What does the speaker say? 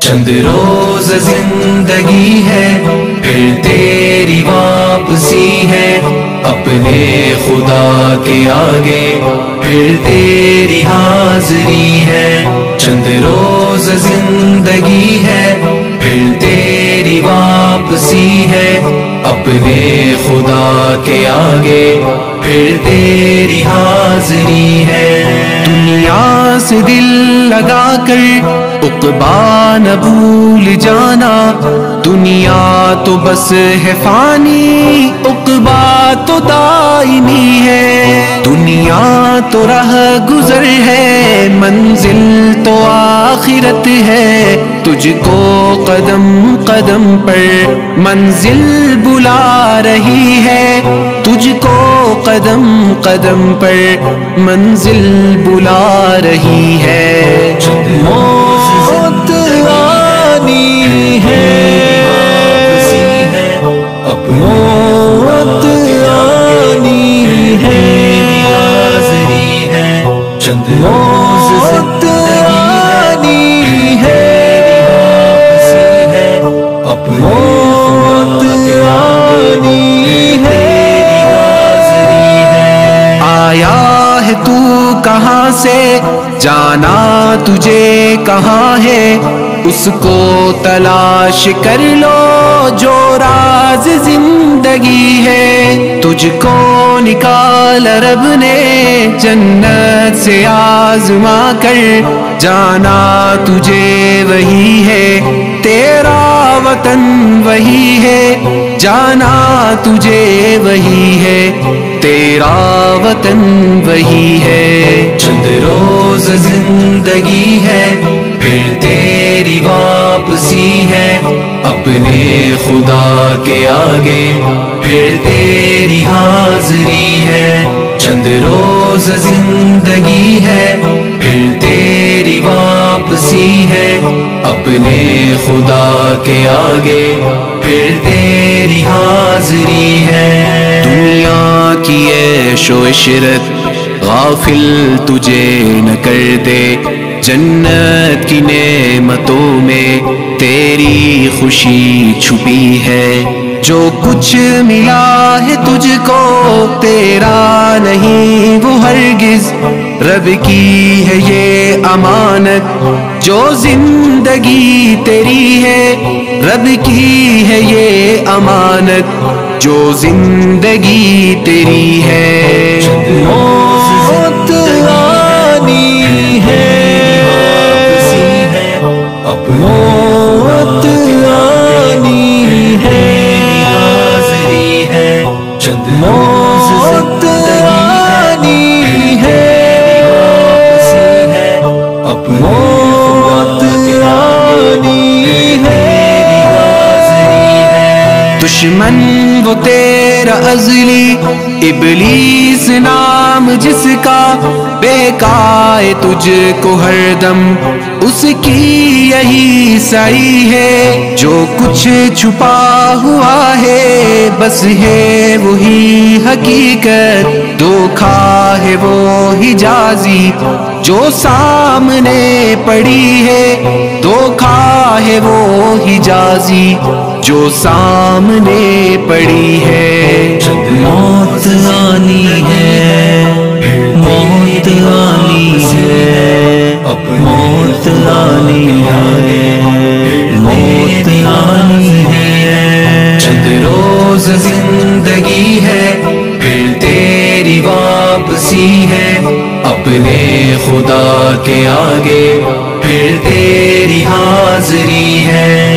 چند روز زندگی ہے پھر تیری واپسی ہے، اپنے خدا کے آگے پھر تیری حاضری ہے۔ چند روز زندگی ہے پھر تیری واپسی ہے، اپنے خدا کے آگے پھر تیری حاضری ہے۔ دنیا سے دل لگا کر عقبیٰ نہ بھول جانا، دنیا تو بس ہے فانی، عقبیٰ تو دائمی ہے۔ دنیا تو راہ گزر ہے، منزل تو آخرت ہے، تجھ کو قدم قدم پر منزل بلا رہی ہے، تجھ کو قدم قدم پر منزل بلا رہی ہے۔ موت آنی ہے، موت آنی ہے، چند موت آنی ہے، موت آنی ہے۔ آیا ہے تو کہاں سے، جانا تجھے کہاں ہے، اس کو تلاش کر لو جو راز زندگی ہے۔ تجھ کو نکال رب نے جنت سے آزما کر، جانا تجھے وہی ہے، تیرا وطن وہی ہے، جانا تجھے وہی ہے، تیرا وطن وہی ہے۔ چند روز زندگی ہے پھر تیری واپسی ہے، اپنے خدا کے آگے پھر تیری حاضری ہے۔ چند روز زندگی ہے پھر تیری واپسی ہے، اپنے خدا کے آگے پھر تیری حاضری ہے۔ دنیا کی عیش و عشرت غافل تجھے نہ کر دے، جنت کی نعمتوں میں تیری خوشی چھپی ہے۔ جو کچھ ملا ہے تجھ کو تیرا نہیں وہ ہرگز، رب کی ہے یہ امانت جو زندگی تیری ہے، رب کی ہے یہ امانت جو زندگی تیری ہے۔ موت آنی ہے، موت آنی ہے، چند موت آنی ہے، موت آنی ہے۔ دشمن وہ تیرا ازلی ابلیس نام جس کا بہکائے تجھ کو ہر دم، اس کی یہی سعی ہے۔ جو کچھ چھپا ہوا ہے بس ہے وہی حقیقت، دھوکا ہے وہ حجازی جو سامنے پڑی ہے، دھوکا ہے وہ حجازی جو سامنے پڑی ہے۔ موت آنی ہے، موت آنی ہے، موت آنی ہے، موت آنی ہے۔ چند روز زندگی ہے پھر تیری واپسی ہے، اپنے خدا کے آگے پھر تیری حاضری ہے۔